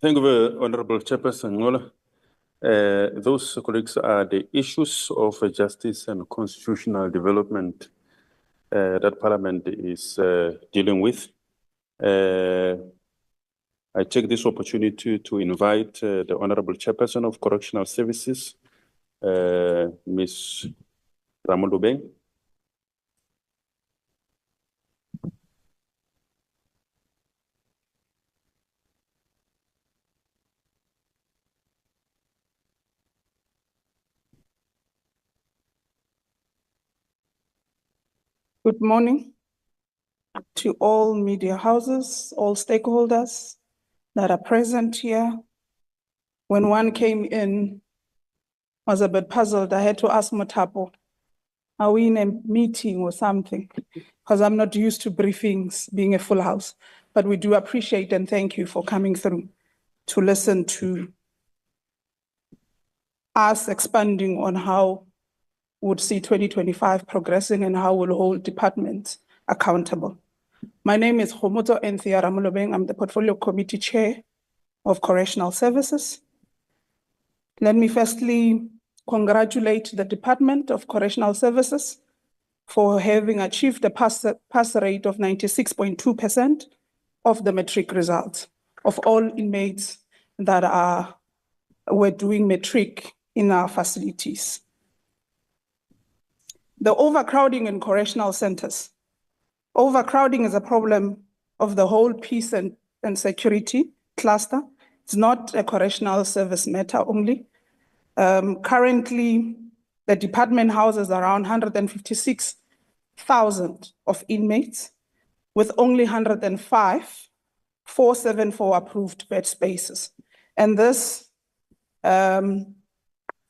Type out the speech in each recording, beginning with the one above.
Thank you, Honorable Chairperson Ngola. Those colleagues are the issues of justice and constitutional development that Parliament is dealing with. I take this opportunity to invite the Honorable Chairperson of Correctional Services, Ms. Ramolobeng. Good morning to all media houses, all stakeholders that are present here. When one came in, I was a bit puzzled. I had to ask Mothapo, are we in a meeting or something? Because I'm not used to briefings being a full house, but we do appreciate and thank you for coming through to listen to us expanding on how would see 2025 progressing and how we'll hold departments accountable. My name is Khomotso Enthea Ramolobeng. I'm the Portfolio Committee Chair of Correctional Services. Let me firstly congratulate the Department of Correctional Services for having achieved a pass rate of 96.2% of the matric results of all inmates that were doing matric in our facilities. The overcrowding in correctional centers. Overcrowding is a problem of the whole peace and security cluster. It's not a correctional service matter only. Currently, the department houses around 156,000 of inmates with only 474 approved bed spaces. And this,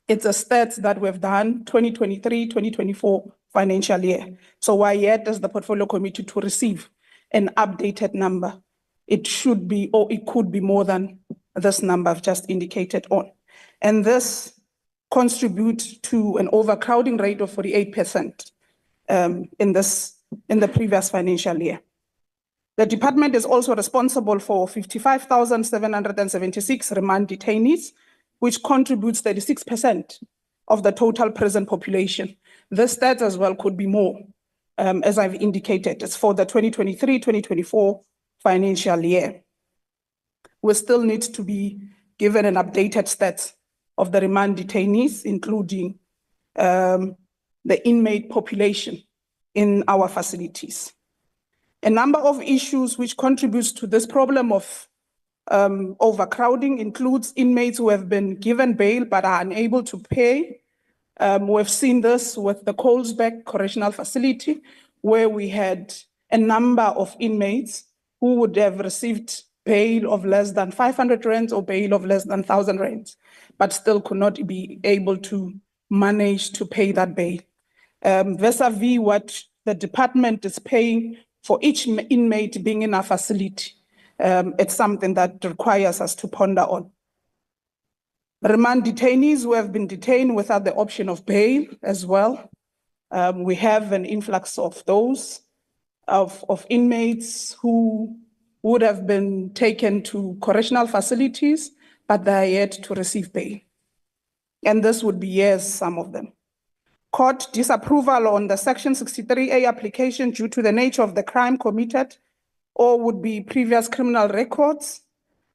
it's a stats that we've done 2023-2024 financial year. So why yet does the Portfolio Committee to receive an updated number? It should be, or it could be more than this number I've just indicated on. And this contributes to an overcrowding rate of 48% in the previous financial year. The department is also responsible for 55,776 remand detainees, which contributes 36% of the total prison population. This stat as well could be more, as I've indicated. It's for the 2023-2024 financial year. We still need to be given an updated stats of the remand detainees, including the inmate population in our facilities. A number of issues which contributes to this problem of overcrowding includes inmates who have been given bail but are unable to pay. We've seen this with the Colesberg Correctional Facility, where we had a number of inmates who would have received bail of less than 500 rands or bail of less than 1,000 rands, but still could not be able to manage to pay that bail. Vis-a-vis what the department is paying for each inmate being in our facility, it's something that requires us to ponder on. Remand detainees who have been detained without the option of bail as well. We have an influx of those, of inmates who would have been taken to correctional facilities, but they are yet to receive bail. And this would be years, some of them. Court disapproval on the Section 63A application due to the nature of the crime committed or would be previous criminal records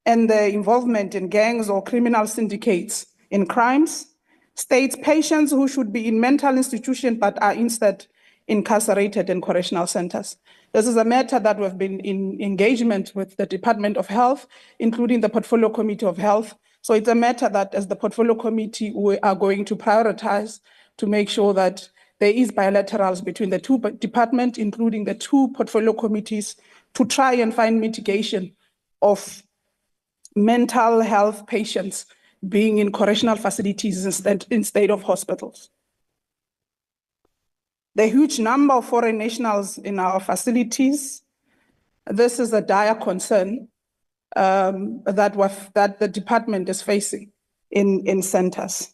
and the involvement in gangs or criminal syndicates in crimes. States patients who should be in mental institutions but are instead incarcerated in correctional centers. This is a matter that we've been in engagement with the Department of Health, including the Portfolio Committee of Health. So it's a matter that as the Portfolio Committee, we are going to prioritize to make sure that there is bilaterals between the two departments, including the two portfolio committees, to try and find mitigation of mental health patients being in correctional facilities instead of hospitals. The huge number of foreign nationals in our facilities, this is a dire concern that the department is facing in centers.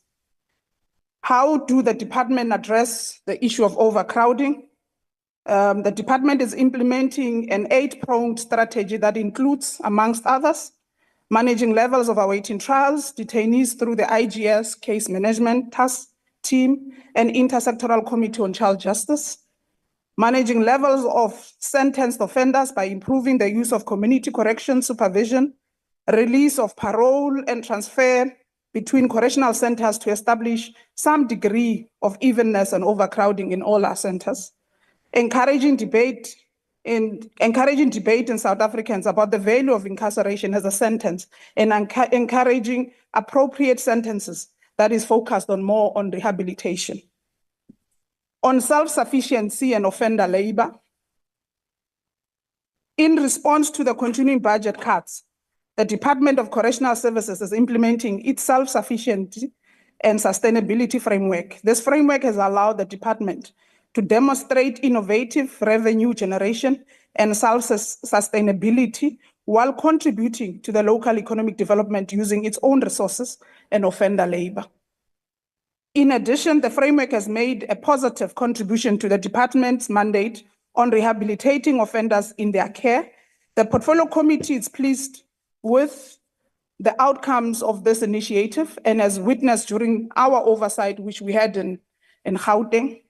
How do the department address the issue of overcrowding? The department is implementing an 8-pronged strategy that includes, amongst others, managing levels of awaiting trials, detainees through the IGS case management task team and intersectoral committee on child justice, managing levels of sentenced offenders by improving the use of community correction supervision, release of parole and transfer between correctional centers to establish some degree of evenness and overcrowding in all our centers, encouraging debate in South Africans about the value of incarceration as a sentence and encouraging appropriate sentences that is focused more on rehabilitation. On self-sufficiency and offender labor, in response to the continuing budget cuts, the Department of Correctional Services is implementing its self-sufficiency and sustainability framework. This framework has allowed the department to demonstrate innovative revenue generation and self-sustainability while contributing to the local economic development using its own resources and offender labor. In addition, the framework has made a positive contribution to the department's mandate on rehabilitating offenders in their care. The Portfolio Committee is pleased with the outcomes of this initiative and has witnessed during our oversight, which we had in Gauteng,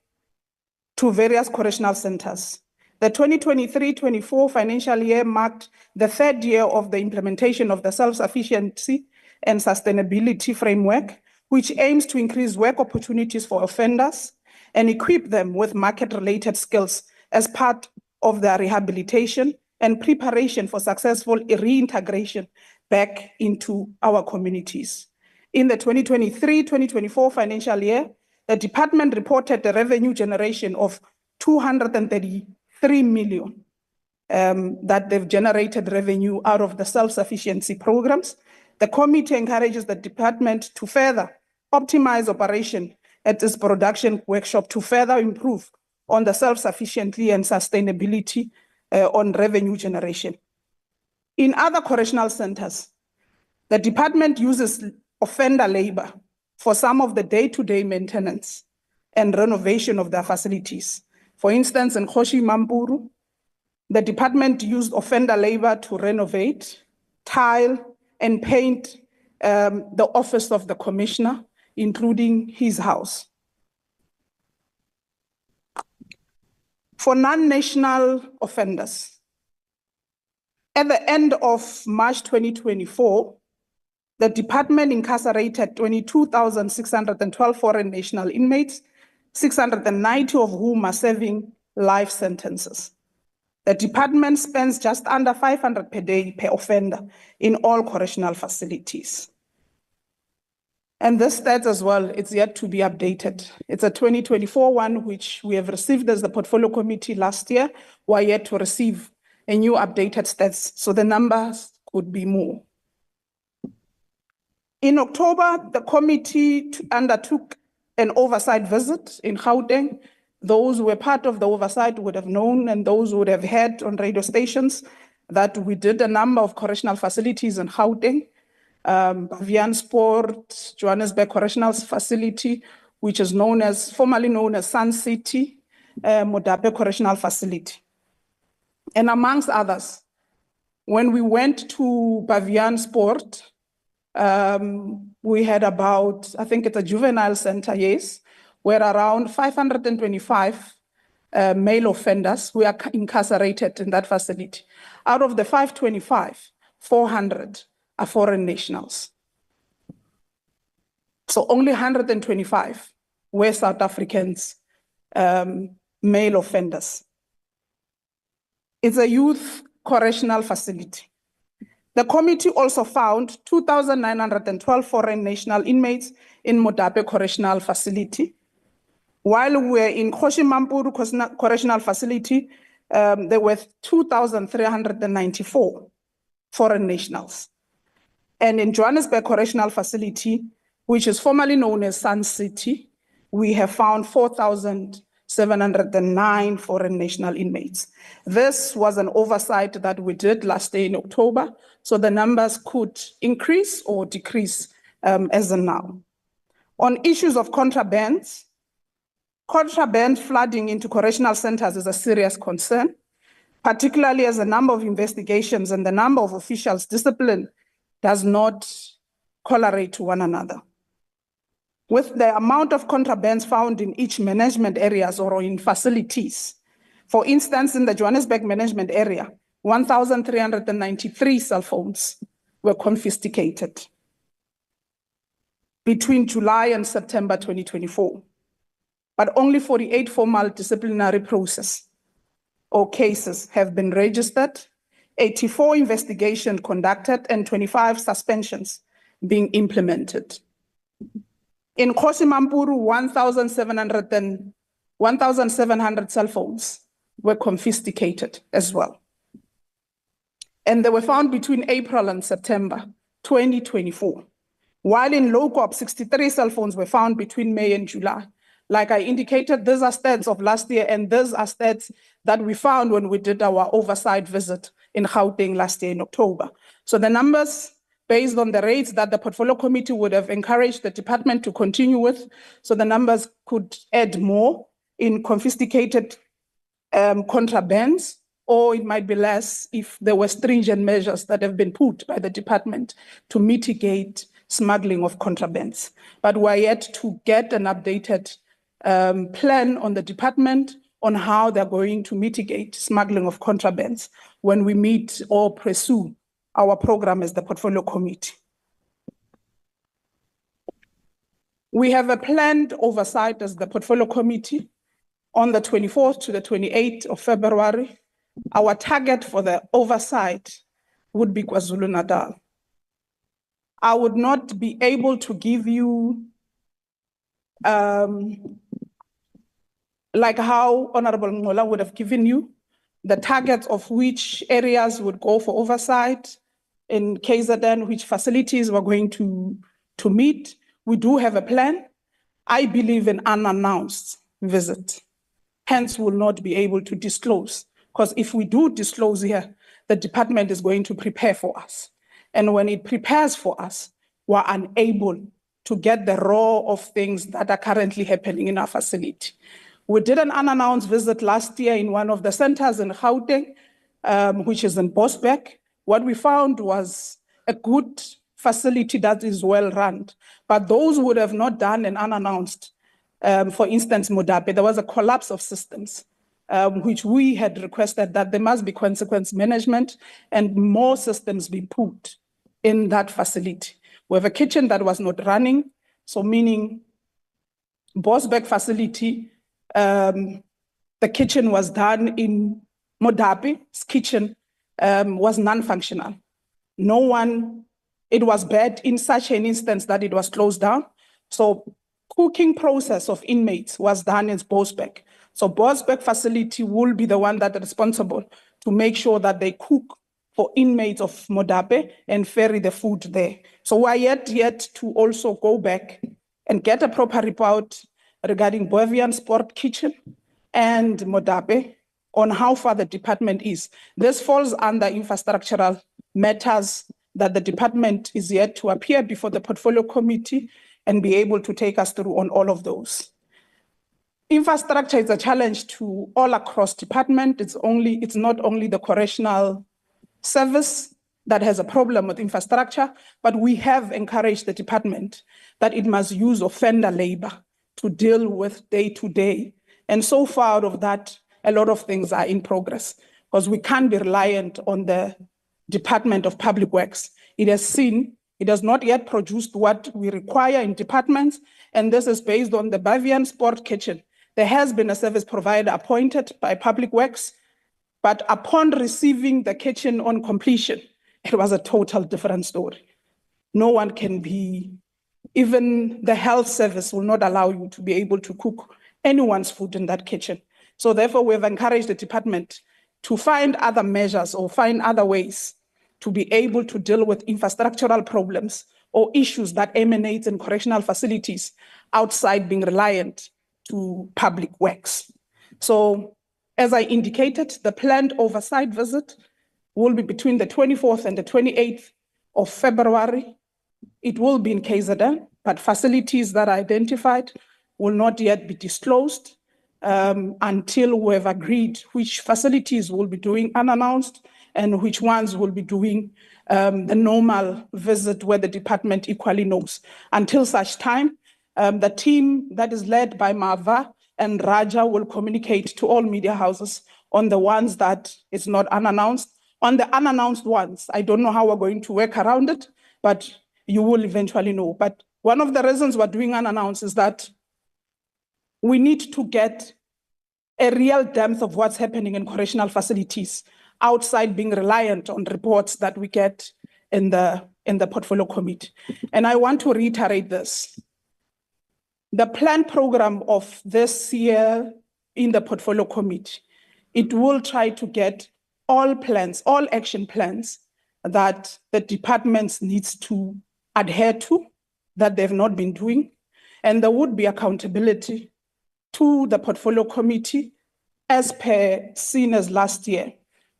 to various correctional centers. The 2023-24 financial year marked the third year of the implementation of the self-sufficiency and sustainability framework, which aims to increase work opportunities for offenders and equip them with market-related skills as part of their rehabilitation and preparation for successful reintegration back into our communities. In the 2023-2024 financial year, the department reported a revenue generation of 233 million that they've generated revenue out of the self-sufficiency programs. The committee encourages the department to further optimize operation at its production workshop to further improve on the self-sufficiency and sustainability on revenue generation. In other correctional centers, the department uses offender labor for some of the day-to-day maintenance and renovation of their facilities. For instance, in Kgoshi Mampuru, the department used offender labor to renovate, tile, and paint the office of the commissioner, including his house. For non-national offenders, at the end of March 2024, the department incarcerated 22,612 foreign national inmates, 690 of whom are serving life sentences. The department spends just under 500 per day per offender in all correctional facilities. And this stats as well, it's yet to be updated. It's a 2024 one, which we have received as the Portfolio Committee last year. We're yet to receive a new updated stats, so the numbers could be more. In October, the committee undertook an oversight visit in Gauteng. Those who were part of the oversight would have known, and those would have heard on radio stations, that we did a number of correctional facilities in Gauteng. Baviaanspoort, Johannesburg Correctional Facility, which is formerly known as Sun City, Modape Correctional Facility. And amongst others, when we went to Baviaanspoort, we had about, I think it's a juvenile center, yes, where around 525 male offenders who are incarcerated in that facility. Out of the 525, 400 are foreign nationals. So only 125 were South Africans, male offenders. It's a youth correctional facility. The committee also found 2,912 foreign national inmates in Modape Correctional Facility. While we were in Kgoshi Mampuru Correctional Facility, there were 2,394 foreign nationals. And in Johannesburg Correctional Facility, which is formerly known as Sun City, we have found 4,709 foreign national inmates. This was an oversight that we did last year in October, so the numbers could increase or decrease as of now. On issues of contraband flooding into correctional centers is a serious concern, particularly as the number of investigations and the number of officials disciplined does not correlate to one another. With the amount of contrabands found in each management areas or in facilities, for instance, in the Johannesburg management area, 1,393 cell phones were confiscated between July and September 2024, but only 48 formal disciplinary process or cases have been registered, 84 investigations conducted, and 25 suspensions being implemented. In Khosi Mampuru, 1,700 cell phones were confiscated as well. And they were found between April and September 2024. While in Lokop, 63 cell phones were found between May and July. Like I indicated, these are stats of last year, and these are stats that we found when we did our oversight visit in Gauteng last year in October. So the numbers, based on the rates that the portfolio committee would have encouraged the department to continue with, so the numbers could add more in confiscated contrabands, or it might be less if there were stringent measures that have been put by the department to mitigate smuggling of contrabands. But we're yet to get an updated plan on the department on how they're going to mitigate smuggling of contrabands when we meet or pursue our program as the portfolio committee. We have a planned oversight as the portfolio committee on the 24th to the 28th of February. Our target for the oversight would be KwaZulu-Natal. I would not be able to give you, like how Honorable Ngola would have given you, the targets of which areas would go for oversight in KZN, which facilities we're going to meet. We do have a plan. I believe in unannounced visit. Hence, will not be able to disclose, because if we do disclose here, the department is going to prepare for us. And when it prepares for us, we're unable to get the raw of things that are currently happening in our facility. We did an unannounced visit last year in one of the centers in Gauteng, which is in Bosberg. What we found was a good facility that is well run, but those would have not done an unannounced. For instance, Modape, there was a collapse of systems, which we had requested that there must be consequence management and more systems be put in that facility. We have a kitchen that was not running, so meaning Bosberg facility, the kitchen was done in Modape's kitchen was non-functional. No one, it was bad in such an instance that it was closed down. So cooking process of inmates was done in Bosberg. So Bosberg facility will be the one that is responsible to make sure that they cook for inmates of Modape and ferry the food there. So we're yet to also go back and get a proper report regarding Bovian Sport Kitchen and Modape on how far the department is. This falls under infrastructural matters that the department is yet to appear before the portfolio committee and be able to take us through on all of those. Infrastructure is a challenge to all across department. It's not only the correctional service that has a problem with infrastructure, but we have encouraged the department that it must use offender labor to deal with day-to-day. And so far out of that, a lot of things are in progress because we can't be reliant on the Department of Public Works. It has not yet produced what we require in departments, and this is based on the Bavian Sport Kitchen. There has been a service provider appointed by Public Works, but upon receiving the kitchen on completion, it was a total different story. No one can be, even the health service will not allow you to be able to cook anyone's food in that kitchen. So therefore, we have encouraged the department to find other measures or find other ways to be able to deal with infrastructural problems or issues that emanate in correctional facilities outside being reliant to Public Works. So as I indicated, the planned oversight visit will be between the 24th and the 28th of February. It will be in KZN, but facilities that are identified will not yet be disclosed until we have agreed which facilities will be doing unannounced and which ones will be doing the normal visit where the department equally knows. Until such time, the team that is led by Mava and Raja will communicate to all media houses on the ones that is not unannounced. On the unannounced ones, I don't know how we're going to work around it, but you will eventually know. But one of the reasons we're doing unannounced is that we need to get a real depth of what's happening in correctional facilities outside being reliant on reports that we get in the portfolio committee. And I want to reiterate this. The plan program of this year in the portfolio committee, it will try to get all plans, all action plans that the departments needs to adhere to, that they've not been doing. And there would be accountability to the portfolio committee as per seen as last year.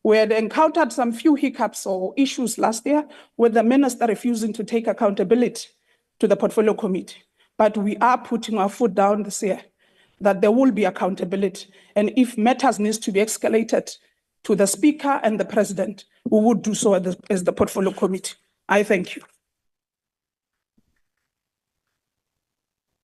We had encountered some few hiccups or issues last year with the minister refusing to take accountability to the portfolio committee. But we are putting our foot down this year that there will be accountability. And if matters needs to be escalated to the speaker and the president, we would do so as the portfolio committee. I thank you.